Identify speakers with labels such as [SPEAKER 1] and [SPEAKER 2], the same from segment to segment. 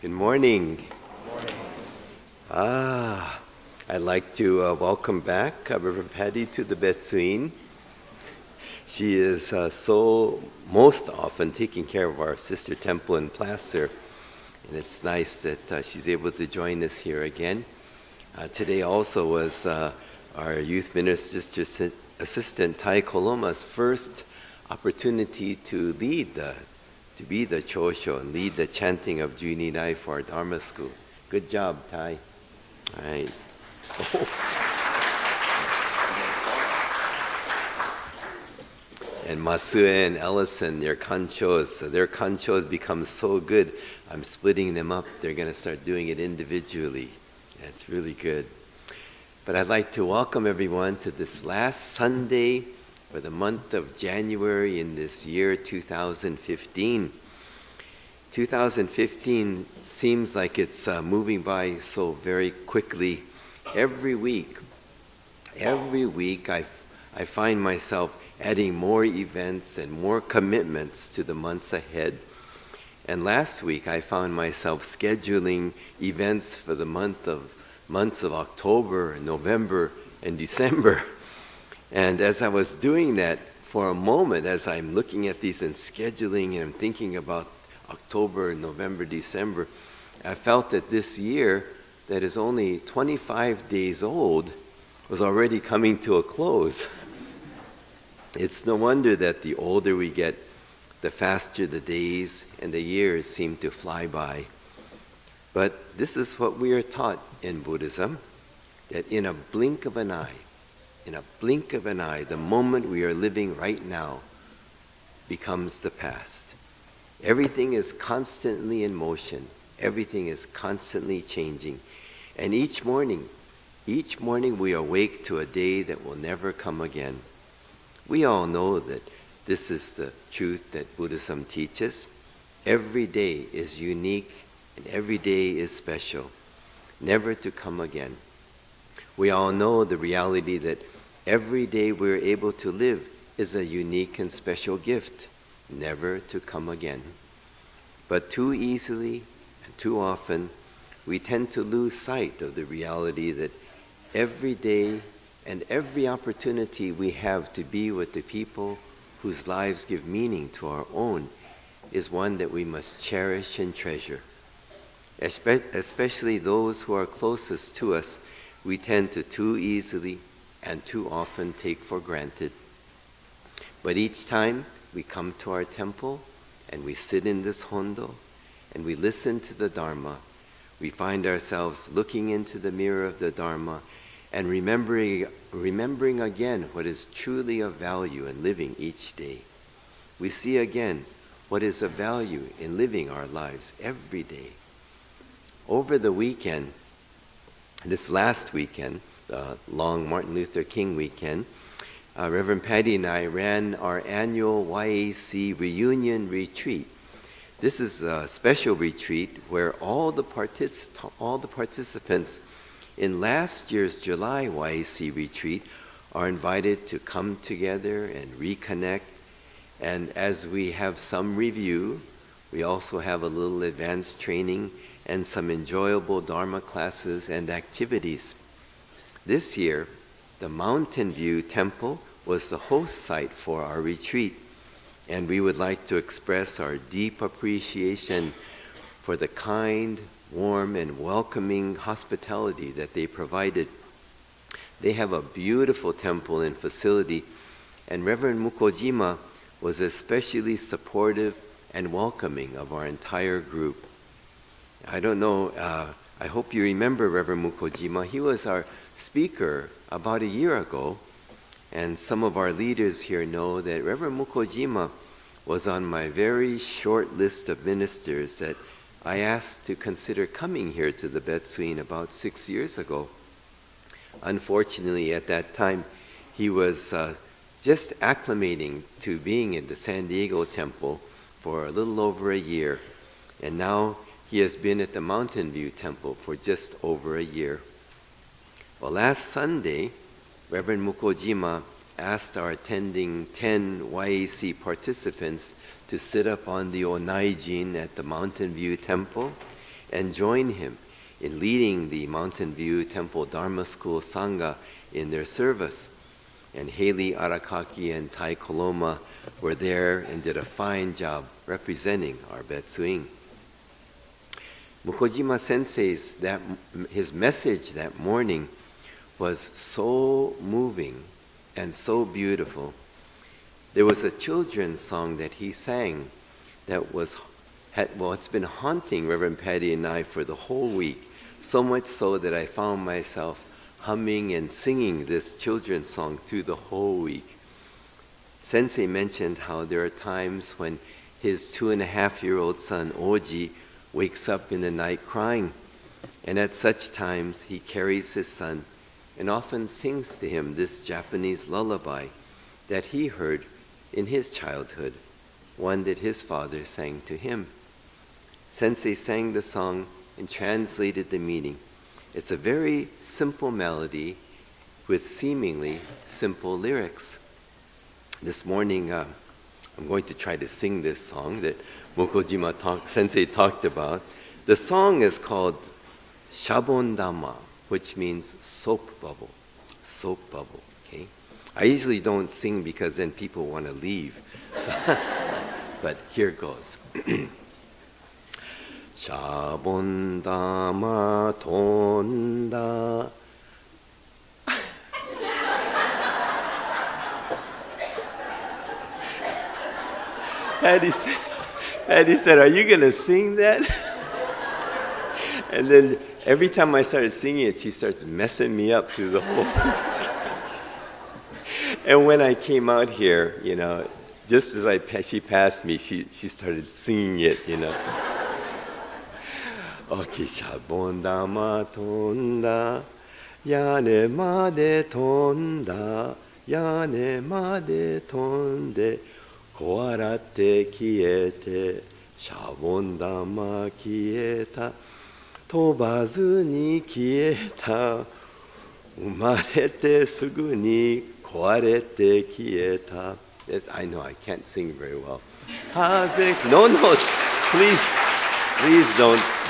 [SPEAKER 1] Good morning. I'd like to welcome back Reverend Patty to the Betsuin. She is most often taking care of our sister temple in Placer, and it's nice that she's able to join us here again. Today also was our youth minister assistant Tai Koloma's first opportunity to be the Chosho and lead the chanting of Juni Nai for our Dharma school. Good job, Tai. All right. And Matsue and Ellison, their kanchos become so good, I'm splitting them up. They're going to start doing it individually. That's really good. But I'd like to welcome everyone to this last Sunday for the month of January in this year 2015. 2015 seems like it's moving by so very quickly. Every week I find myself adding more events and more commitments to the months ahead. And last week I found myself scheduling events for the months of October, November, and December. And as I was doing that, for a moment, as I'm looking at these and scheduling and I'm thinking about October, November, December, I felt that this year, that is only 25 days old, was already coming to a close. It's no wonder that the older we get, the faster the days and the years seem to fly by. But this is what we are taught in Buddhism, that in a blink of an eye, the moment we are living right now becomes the past. Everything is constantly in motion. Everything is constantly changing. And each morning we awake to a day that will never come again. We all know that this is the truth that Buddhism teaches. Every day is unique and every day is special, never to come again. We all know the reality that every day we're able to live is a unique and special gift, never to come again. But too easily and too often, we tend to lose sight of the reality that every day and every opportunity we have to be with the people whose lives give meaning to our own is one that we must cherish and treasure. Especially those who are closest to us, we tend to too easily and too often take for granted. But each time we come to our temple and we sit in this hondo and we listen to the Dharma, we find ourselves looking into the mirror of the Dharma and remembering again what is truly of value in living each day. We see again what is of value in living our lives every day. Over the weekend, this last weekend, the long Martin Luther King weekend, Reverend Patty and I ran our annual YAC reunion retreat. This is a special retreat where all the participants in last year's July YAC retreat are invited to come together and reconnect. And as we have some review, we also have a little advanced training and some enjoyable Dharma classes and activities. This year, the Mountain View Temple was the host site for our retreat, and we would like to express our deep appreciation for the kind, warm, and welcoming hospitality that they provided. They have a beautiful temple and facility, and Reverend Mukojima was especially supportive and welcoming of our entire group. I don't know, I hope you remember Reverend Mukojima. He was our speaker about a year ago, and some of our leaders here know that Reverend Mukojima was on my very short list of ministers that I asked to consider coming here to the Betsuin about 6 years ago. Unfortunately, at that time, he was just acclimating to being in the San Diego Temple for a little over a year, and now he has been at the Mountain View Temple for just over a year. Well, last Sunday, Reverend Mukojima asked our attending 10 YAC participants to sit up on the Onaijin at the Mountain View Temple and join him in leading the Mountain View Temple Dharma School Sangha in their service. And Haley Arakaki and Tai Koloma were there and did a fine job representing our Betsuing. Mukojima Sensei's his message that morning was so moving and so beautiful. There was a children's song that he sang that it's been haunting Reverend Patty and I for the whole week, so much so that I found myself humming and singing this children's song through the whole week. Sensei mentioned how there are times when his 2.5-year-old son, Oji, wakes up in the night crying, and at such times he carries his son and often sings to him this Japanese lullaby that he heard in his childhood, one that his father sang to him. Sensei sang the song and translated the meaning. It's a very simple melody with seemingly simple lyrics. This morning, I'm going to try to sing this song that Mukojima Sensei talked about. The song is called Shabon Dhamma, which means soap bubble. Soap bubble, okay? I usually don't sing because then people want to leave. So, but here goes. Shabon Dhamma Tonda. Patty said, "Are you going to sing that?" And then every time I started singing it, she starts messing me up through the whole. And when I came out here, just as she passed me, she started singing it, Okay, Shabon Dhamma Tonda, Yane Made Tonda, Yane Made Tonde, Koarate Kiete, Shabon Dhamma Kieta, Tobazu ni Kieta, Umarete Sugu ni Koarete Kieta. I know I can't sing very well. No, please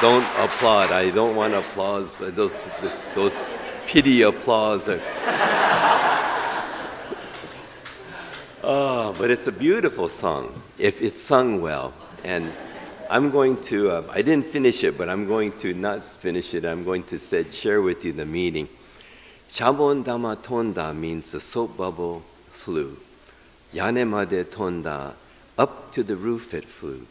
[SPEAKER 1] don't applaud. I don't want applause. Those pity applause. But it's a beautiful song if it's sung well. And I'm going to, I didn't finish it, but I'm going to not finish it. I'm going to share with you the meaning. Shabon Dhamma Tonda means the soap bubble flew. Yane Made Tonda, up to the roof it flew.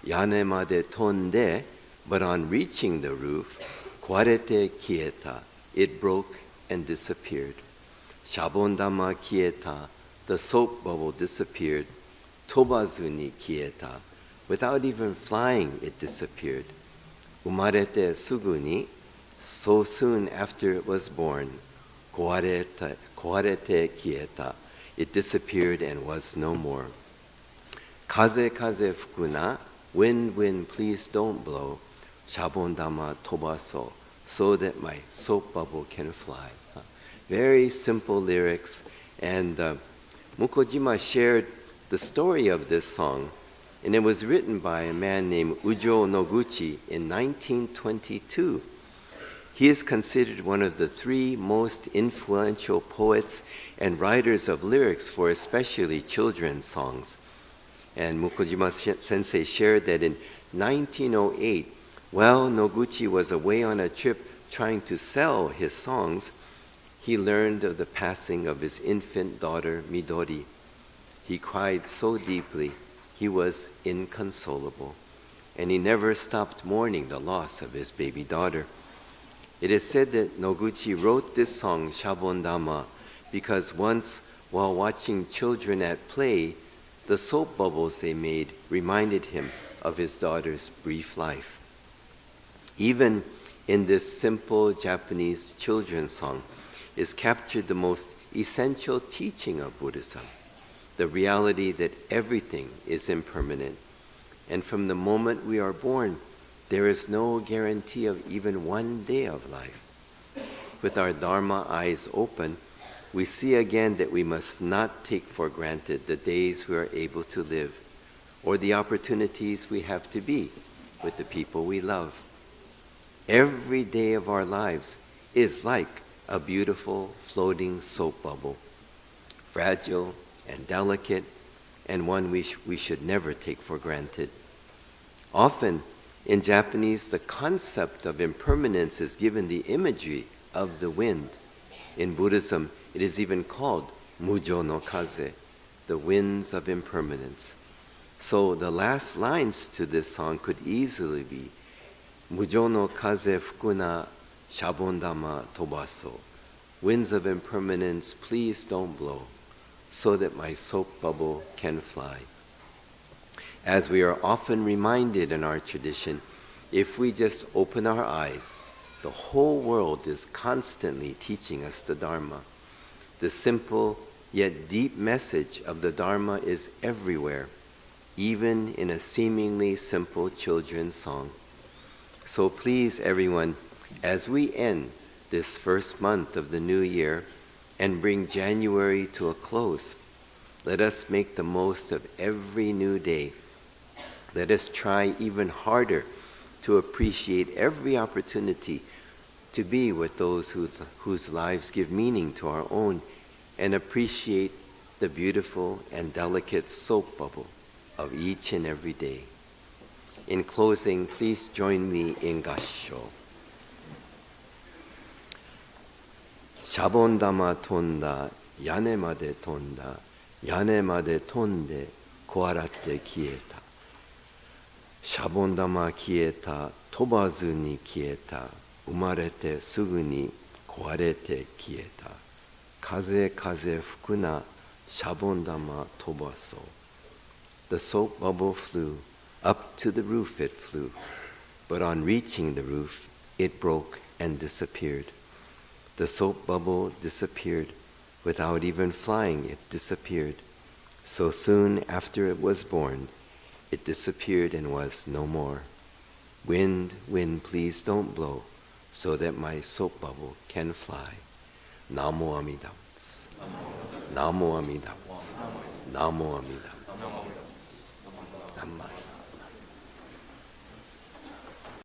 [SPEAKER 1] Yane Made Tonde, but on reaching the roof, Kwarete Kieta, it broke and disappeared. Shabon Dhamma Kieta, the soap bubble disappeared. Tobazu ni Kieta, without even flying, it disappeared. Umarete Sugu ni, so soon after it was born. Koarete Kieta, it disappeared and was no more. Kaze fukuna, wind, please don't blow. Shabon Dhamma tobaso, so that my soap bubble can fly. Very simple lyrics, and Mukojima shared the story of this song, and it was written by a man named Ujo Noguchi in 1922. He is considered one of the 3 most influential poets and writers of lyrics for especially children's songs. And Mukojima Sensei shared that in 1908, while Noguchi was away on a trip trying to sell his songs, he learned of the passing of his infant daughter, Midori. He cried so deeply, he was inconsolable, and he never stopped mourning the loss of his baby daughter. It is said that Noguchi wrote this song, Shabon Dhamma, because once, while watching children at play, the soap bubbles they made reminded him of his daughter's brief life. Even in this simple Japanese children's song is captured the most essential teaching of Buddhism, the reality that everything is impermanent. And from the moment we are born, there is no guarantee of even one day of life. With our Dharma eyes open, we see again that we must not take for granted the days we are able to live or the opportunities we have to be with the people we love. Every day of our lives is like a beautiful floating soap bubble, fragile and delicate, and one we should never take for granted. Often, in Japanese, the concept of impermanence is given the imagery of the wind. In Buddhism, it is even called mujo no kaze, the winds of impermanence. So the last lines to this song could easily be mujo no kaze fukuna shabondama tobaso. Winds of impermanence, please don't blow, so that my soap bubble can fly. As we are often reminded in our tradition, if we just open our eyes, the whole world is constantly teaching us the Dharma. The simple yet deep message of the Dharma is everywhere, even in a seemingly simple children's song. So please, everyone, as we end this first month of the new year and bring January to a close, let us make the most of every new day. Let us try even harder to appreciate every opportunity to be with those whose lives give meaning to our own, and appreciate the beautiful and delicate soap bubble of each and every day. In closing, please join me in Gassho. Shabondama tonda, yane made tonda, yane made tonde, koarate kieta. Shabondama kieta, tobazu ni kieta, umarete sugu ni koarete kieta. Kaze kaze fukuna, shabondama tobaso. The soap bubble flew, up to the roof it flew, but on reaching the roof, it broke and disappeared. The soap bubble disappeared. Without even flying, it disappeared. So soon after it was born, it disappeared and was no more. Wind, wind, please don't blow, so that my soap bubble can fly. Namo Amida Butsu. Namo Amida Butsu. Namo Amida Butsu. Dhamma.